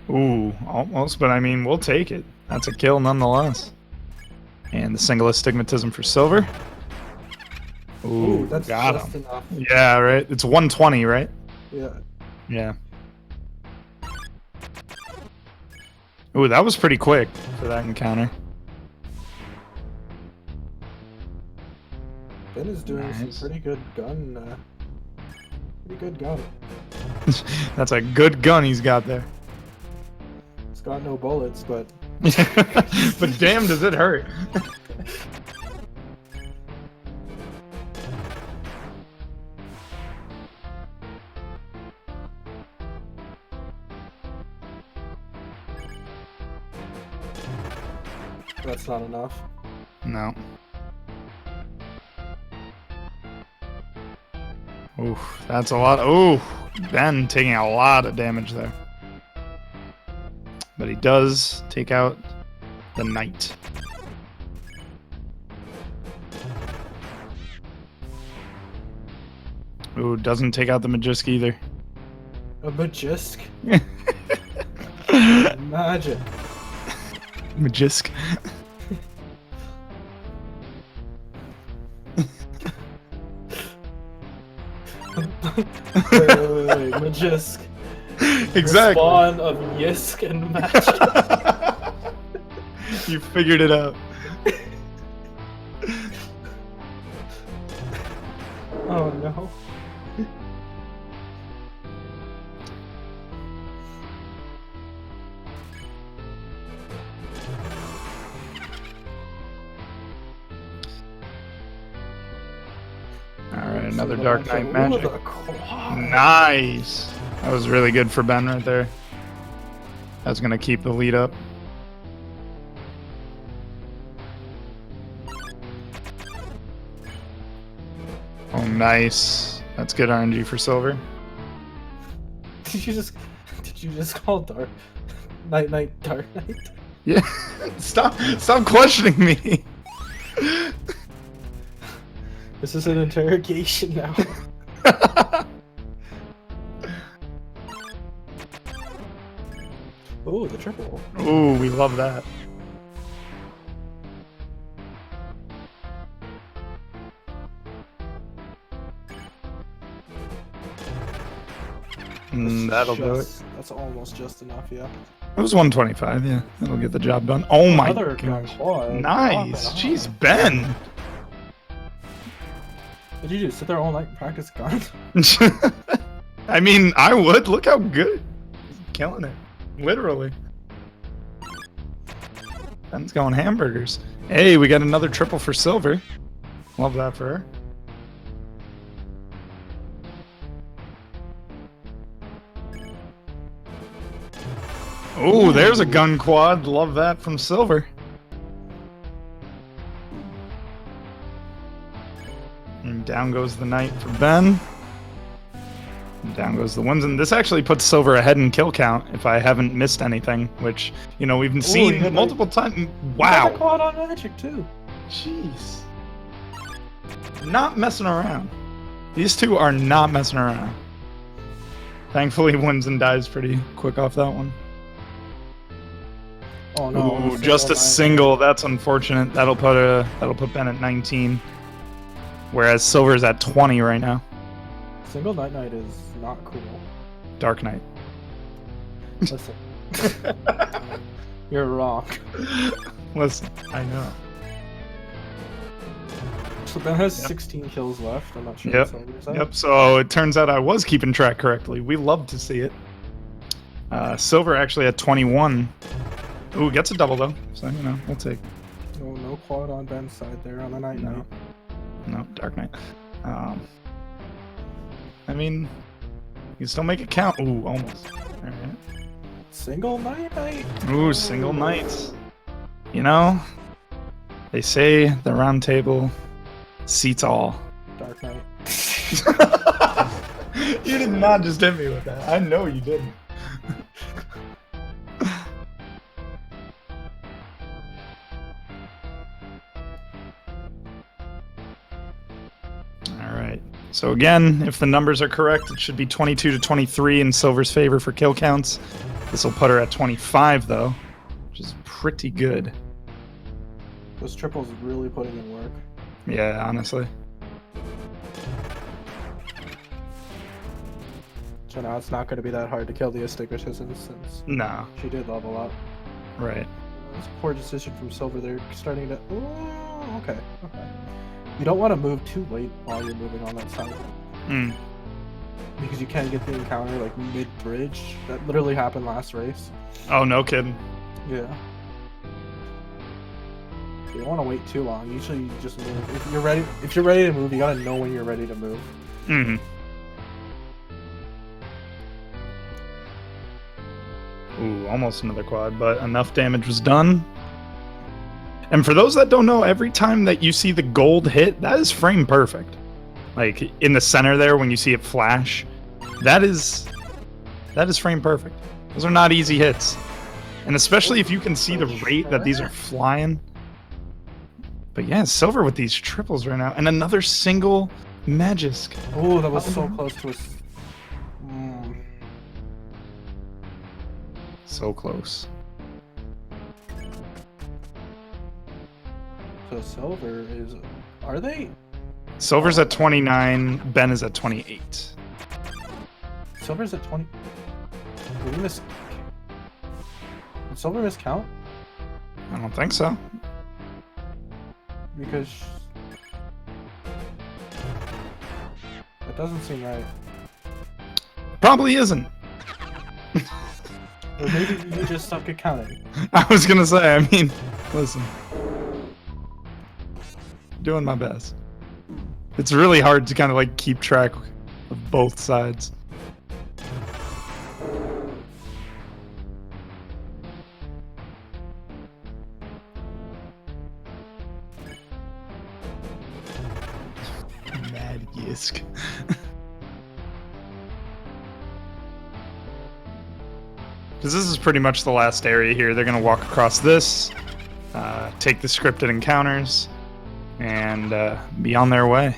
Ooh, almost, but I mean, we'll take it. That's a kill nonetheless. And the single astigmatism for silver. Ooh, that's got just him. enough. Yeah, right. It's 120, right? Yeah. Yeah. Ooh, that was pretty quick for that encounter. Ben is doing Nice. some pretty good gun. Pretty good gun. That's a good gun he's got there. It's got no bullets, but But damn, does it hurt. that's not enough. No. Oof, that's a lot. Ooh, Ben taking a lot of damage there. But he does take out the knight. Ooh, doesn't take out the Magisk either. A Magisk? Imagine. Magisk. Wait, Magisk. Exactly. Spawn of Yisk and Magic. You figured it out. Oh no. Alright, another So Dark the Knight Ooh, magic. the quad. Nice. That was really good for Ben right there. That's going to keep the lead up. Oh, nice. That's good RNG for silver. Did you just call Dark Knight Dark Knight? Yeah. Stop questioning me. This is an interrogation now. Oh, the triple. Ooh, we love that. That'll do it. That's almost just enough, yeah. It was 125, yeah. That'll get the job done. Oh my Another gun god. quad. Nice. Jeez, Ben. What did you do? Sit there all night and practice guns? I mean, I would. Look how good. He's killing it. Literally. Ben's going hamburgers. Hey, we got another triple for silver. Love that for her. Oh, there's a gun quad. Love that from silver. And down goes the knight for Ben. And down goes the ones. And this actually puts silver ahead in kill count if I haven't missed anything, which, you know, we've seen multiple times. Wow. Quad on magic too. Jeez. Not messing around. These two are not messing around. Thankfully, wins and dies pretty quick off that one. Oh no! Ooh, just a single. That's unfortunate. That'll put Ben at 19, whereas silver is at 20 right now. Single Night is not cool. Dark Knight. Listen, you're wrong. Listen, I know. So Ben has 16 kills left. I'm not sure. Yep. What Silver's at. Yep. So it turns out I was keeping track correctly. We love to see it. Silver actually at 21. Ooh, gets a double though. So you know, we'll take. Oh, no quad on Ben's side there on the Night Knight. No, Dark Knight. I mean, you can still make it count. Ooh, almost. Single night. Ooh, single nights. You know, they say the round table seats all. Dark Knight. You did not just hit me with that. I know you didn't. All right. So again, if the numbers are correct, it should be 22 to 23 in Silver's favor for kill counts. This will put her at 25 though, which is pretty good. Those triples really putting in work. Yeah, honestly. So now it's not going to be that hard to kill the Astigmatism since No. she did level up. Right. It's a poor decision from Silver. They're starting to. Oh, okay. You don't want to move too late while you're moving on that side. Mm. Because you can get the encounter like mid-bridge. That literally happened last race. Oh, no kidding. Yeah. So you don't want to wait too long. Usually you just move. If you're ready to move, you gotta know when you're ready to move. Mm-hmm. Ooh, almost another quad, but enough damage was done. And for those that don't know, every time that you see the gold hit, that is frame perfect. Like in the center there, when you see it flash, that is frame perfect. Those are not easy hits, and especially if you can see the rate that these are flying. But yeah, Silver with these triples right now, and another single Magisk. Oh, that was so close to us. So close. So Silver is. Are they? Silver's at 29. Ben is at 28. Silver's at 20. Did we miss? Did Silver miss count? I don't think so. Because that doesn't seem right. Probably isn't. Or maybe you just suck at counting. I was gonna say, I mean, listen. Doing my best. It's really hard to kind of like keep track of both sides. Mad Yisk. Because this is pretty much the last area here. They're going to walk across this, take the scripted encounters, and be on their way.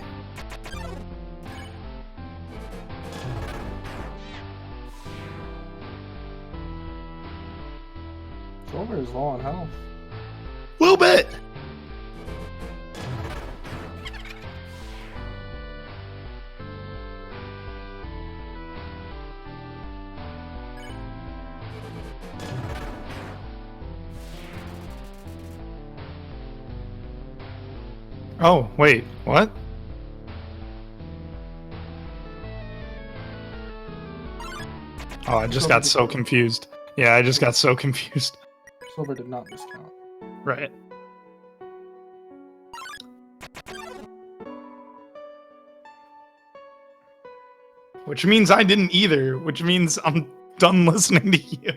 Silver is low on health. A little bit. Oh, wait, what? Oh, I just got so confused. Yeah, I just got so confused. Silver did not miscount. Right. Which means I didn't either, which means I'm done listening to you.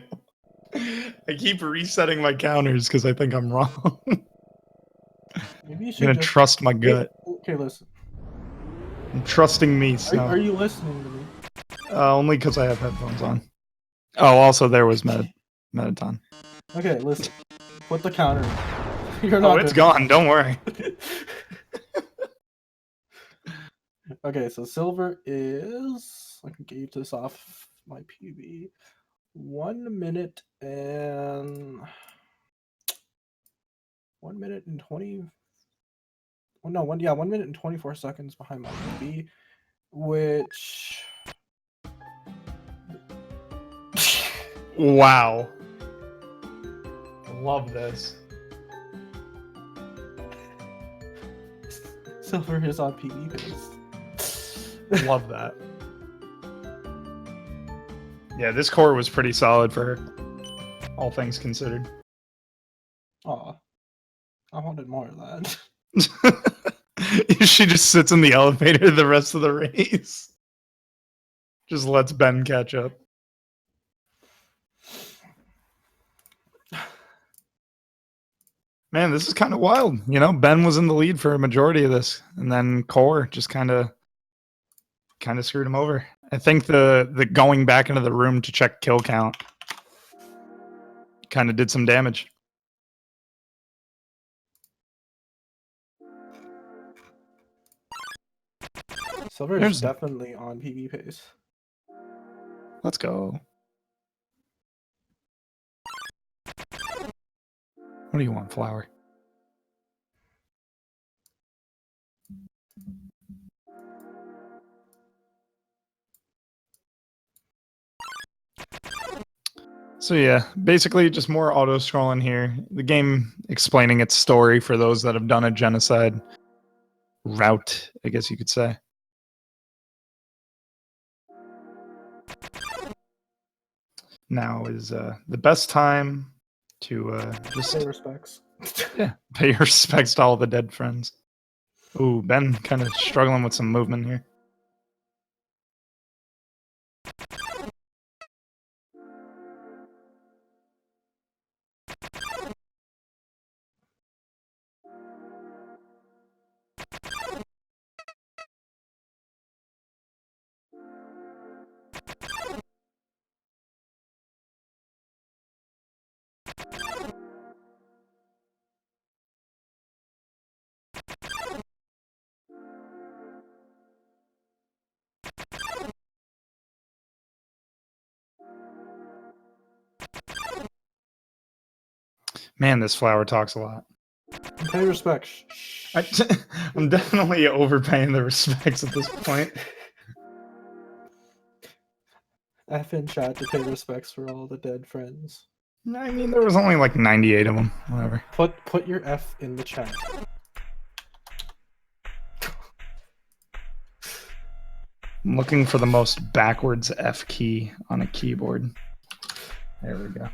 I keep resetting my counters because I think I'm wrong. Maybe you I'm should gonna just... trust my gut. Okay, listen. I'm trusting me, Snow. Are you listening to me? Only because I have headphones on. Oh, also there was Metaton. Okay, listen. Put the counter in. You're not It's gone. Don't worry. Okay, so Silver is... I can gauge this off my PB. 1 minute and... 1 minute and 20... Oh, no, 1 minute and 24 seconds behind my PB, which... Wow. Love this. Silver is on PB pace. Love that. Yeah, this core was pretty solid for her, all things considered. Aw. I wanted more of that. She just sits in the elevator the rest of the race. Just lets Ben catch up. Man, this is kind of wild. You know, Ben was in the lead for a majority of this, and then Core just kind of screwed him over. I think the going back into the room to check kill count kind of did some damage. Silver There's- is definitely on PB pace. Let's go. What do you want, Flower? So yeah, basically just more auto scrolling here. The game explaining its story for those that have done a genocide route, I guess you could say. Now is the best time to just Pay respects. pay your respects to all the dead friends. Ooh, Ben kind of struggling with some movement here. Man, this Flower talks a lot. Pay respects. I'm definitely overpaying the respects at this point. F in chat to pay respects for all the dead friends. I mean, there was only like 98 of them. Whatever. Put your F in the chat. I'm looking for the most backwards F key on a keyboard. There we go.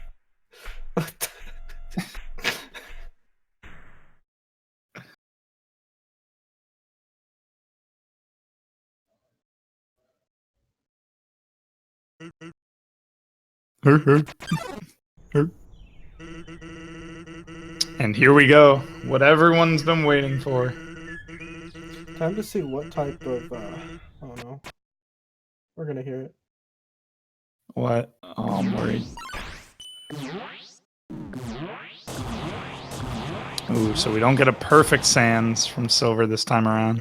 And here we go. What everyone's been waiting for. Time to see what type of oh no. We're gonna hear it. What? Oh, I'm worried. Ooh, so we don't get a perfect Sans from Silver this time around.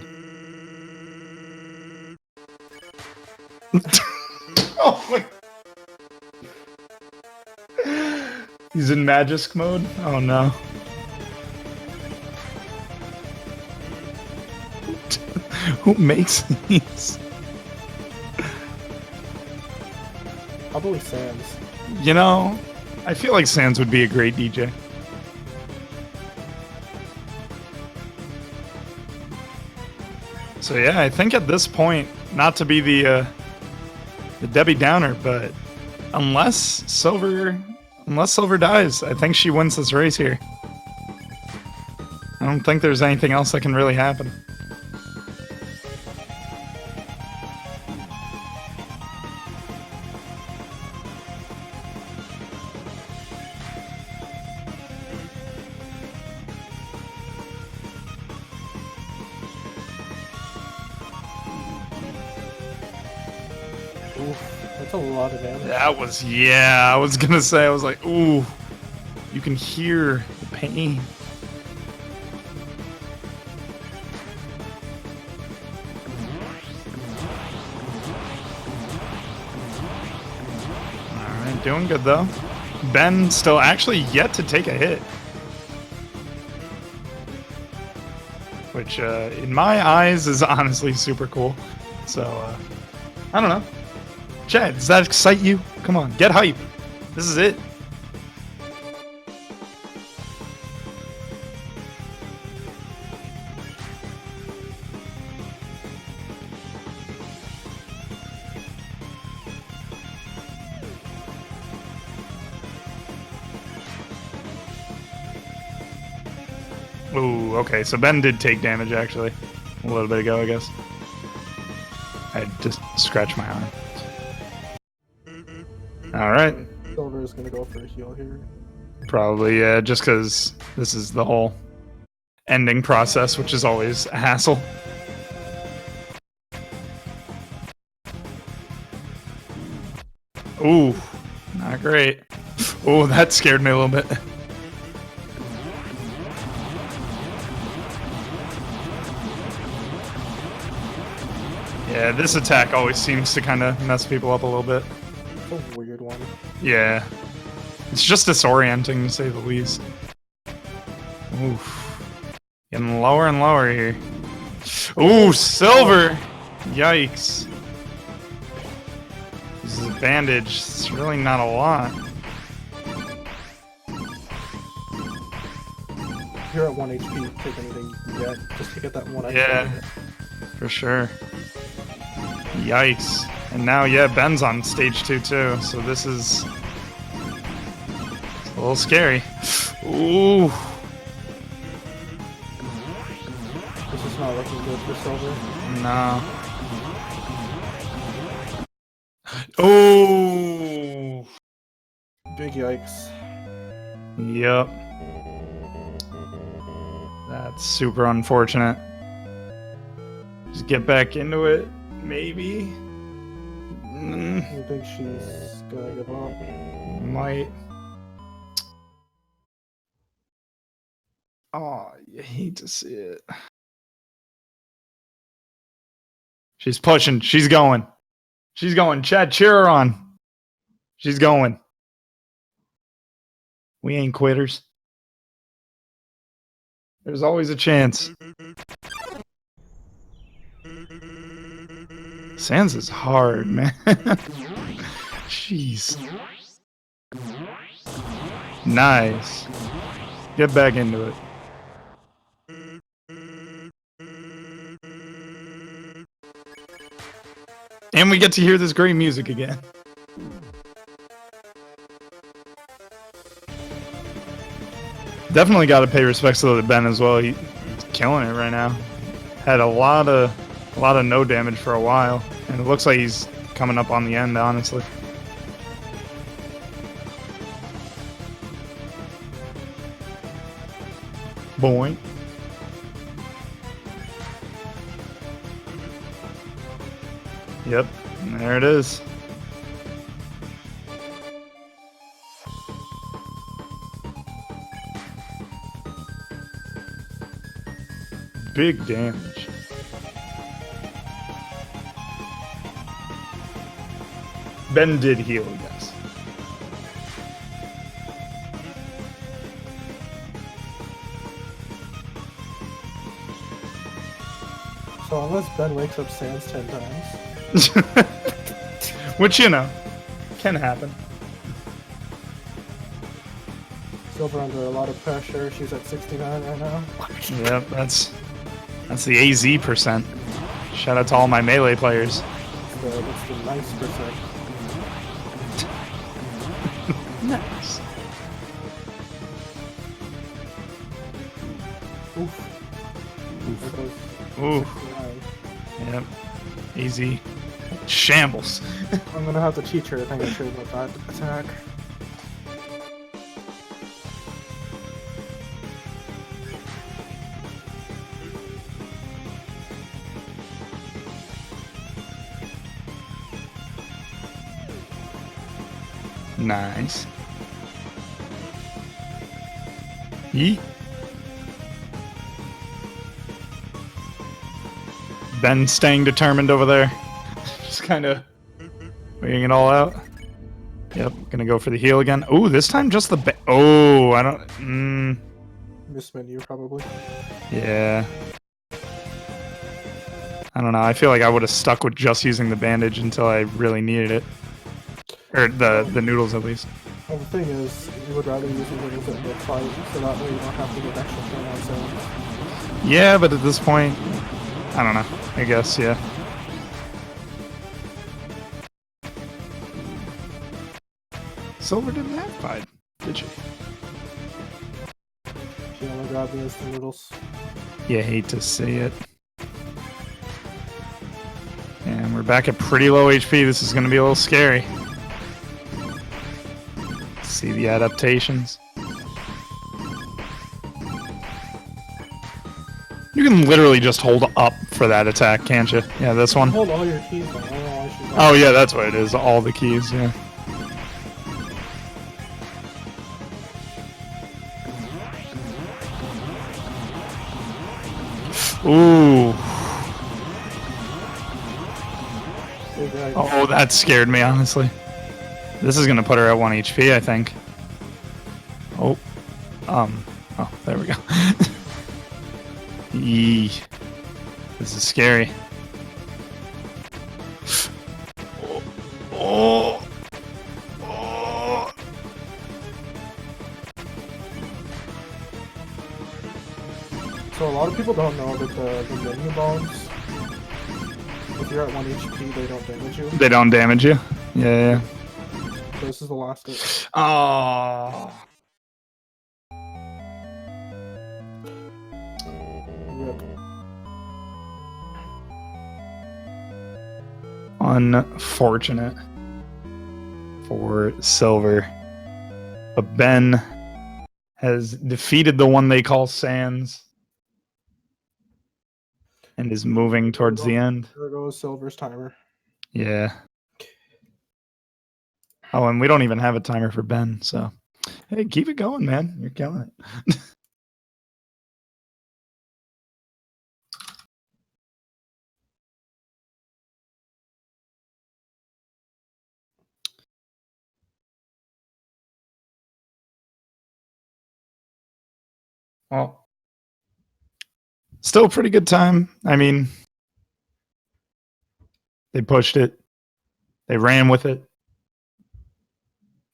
Oh my. He's in Magisk mode? Oh no. Who makes these? Probably Sans. You know, I feel like Sans would be a great DJ. So yeah, I think at this point, not to be the Debbie Downer, but unless Silver dies, I think she wins this race here. I don't think there's anything else that can really happen. Oof, that's a lot of damage. That was, yeah, I was gonna say, I was like, ooh, you can hear the pain. Alright, doing good though. Ben still actually yet to take a hit. Which, in my eyes, is honestly super cool. So, I don't know. Chad, does that excite you? Come on, get hype. This is it. Ooh, okay, so Ben did take damage actually. A little bit ago, I guess. I just scratched my arm. Alright. Silver is gonna go for a heal here. Probably, yeah, just because this is the whole ending process, which is always a hassle. Ooh, not great. Oh, that scared me a little bit. Yeah, this attack always seems to kind of mess people up a little bit. It's a weird one. Yeah. It's just disorienting, to say the least. Oof. Getting lower and lower here. Ooh, silver! Yikes. This is a bandage. It's really not a lot. You're at 1 HP. Take anything you can get just to get that one extra. Yeah, for sure. Yikes. And now, yeah, Ben's on stage 2 too, so this is a little scary. Ooh. This is not looking good for silver. No. Oh. Big yikes. Yep. That's super unfortunate. Just get back into it, maybe. You think she's gonna give up? Might. Oh, you hate to see it. She's pushing. She's going. She's going. Chad, cheer her on. She's going. We ain't quitters. There's always a chance. Sans is hard, man. Jeez. Nice. Get back into it. And we get to hear this great music again. Definitely got to pay respects to Ben as well. He's killing it right now. Had a lot of no damage for a while, and it looks like he's coming up on the end, honestly. Boing. Yep, and there it is. Big damage. Ben did heal, yes. So unless Ben wakes up Sans 10 times. Which, you know, can happen. Silver under a lot of pressure. She's at 69 right now. Yep, that's the AZ percent. Shout out to all my melee players. That's the nice percent. Nice. Oof. Ooh. 69. Yep. Easy. Shambles. I'm gonna have to teach her a thing or two about that attack. Nice. Yeet. Ben staying determined over there. Just kind of waiting it all out. Yep, gonna go for the heal again. Oh, this time just the oh, I don't... Miss menu, probably. Yeah. I don't know, I feel like I would have stuck with just using the bandage until I really needed it. Or the noodles, at least. Well, the thing is, you would rather use the noodles in the fight, so that way you don't have to get extra pain on Sans. Yeah, but at this point, I don't know. I guess, yeah. Silver didn't have fight, did she? She only grabbed the instant noodles. You hate to see it. And we're back at pretty low HP. This is going to be a little scary. See the adaptations. You can literally just hold up for that attack, can't you? Yeah, this one. Hold all your keys down. I don't know why she's Oh yeah, that's what it is. All the keys. Yeah. Ooh. Oh, that scared me, honestly. This is gonna put her at 1 HP, I think. Oh. Oh, there we go. Yee. This is scary. Oh. Oh. So a lot of people don't know that the menu bombs, if you're at 1 HP, they don't damage you. They don't damage you? Yeah. So this is the last hit. Oh. Rip. Unfortunate for Silver. But Ben has defeated the one they call Sans and is moving towards the end. There goes Silver's timer. Yeah. Oh, and we don't even have a timer for Ben, so hey, keep it going, man. You're killing it. Well, still a pretty good time. I mean, they pushed it. They ran with it.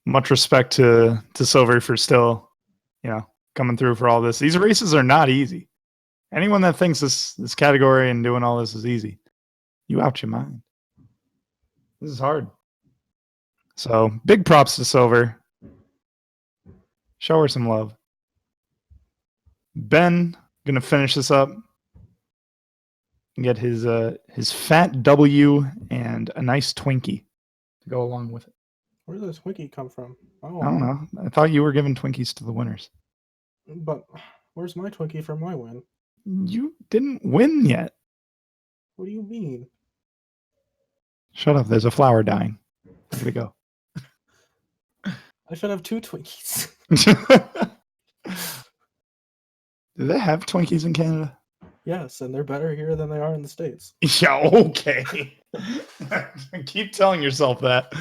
Much respect to Silver for still, coming through for all this. These races are not easy. Anyone that thinks this category and doing all this is easy, you out your mind. This is hard. So big props to Silver. Show her some love. Ben gonna finish this up and get his fat W and a nice Twinkie to go along with it. Where did this Twinkie come from? Oh, I don't know. I thought you were giving Twinkies to the winners. But where's my Twinkie for my win? You didn't win yet. What do you mean? Shut up. There's a flower dying. Way to go. I should have 2 Twinkies. Do they have Twinkies in Canada? Yes, and they're better here than they are in the States. Yeah, okay. Keep telling yourself that.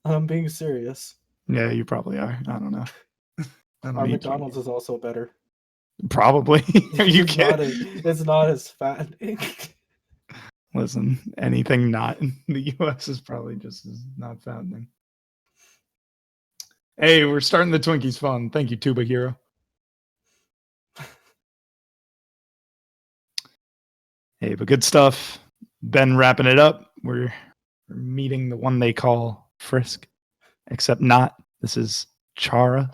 I'm being serious. Yeah, you probably are. I don't know. Our McDonald's is also better. Probably. Are you kidding? It's not as fattening. Listen, anything not in the US is probably just as not fattening. Hey, we're starting the Twinkies fun. Thank you, Tuba Hero. Hey, but good stuff. Ben wrapping it up. We're meeting the one they call Frisk, except not. This is Chara.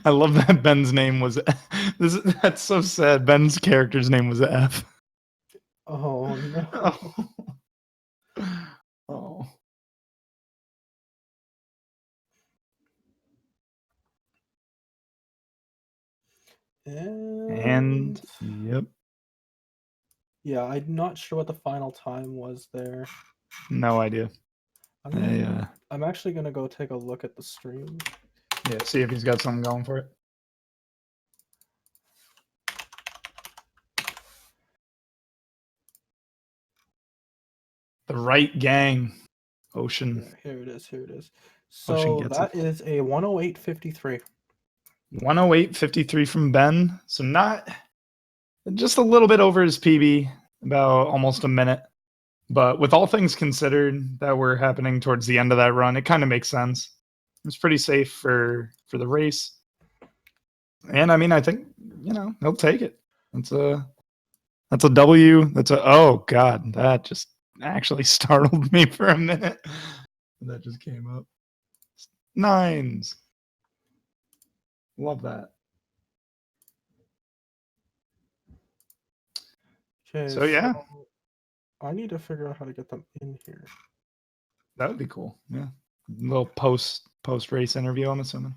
I love that Ben's name was that's so sad. Ben's character's name was F. Oh no. Oh. And yep. Yeah, I'm not sure what the final time was there. No idea. I'm actually gonna go take a look at the stream. Yeah, see if he's got something going for it. The right gang. Ocean. Yeah, here it is. So that is a 108.53. 108.53 from Ben. So not just a little bit over his PB, about almost a minute. But with all things considered that were happening towards the end of that run, it kind of makes sense. It's pretty safe for the race. And I mean, I think, he'll take it. That's a W. Oh God, that just actually startled me for a minute. That just came up. 9s. Love that. Okay, So, yeah. I need to figure out how to get them in here. That would be cool. Yeah. Little post race interview, I'm assuming.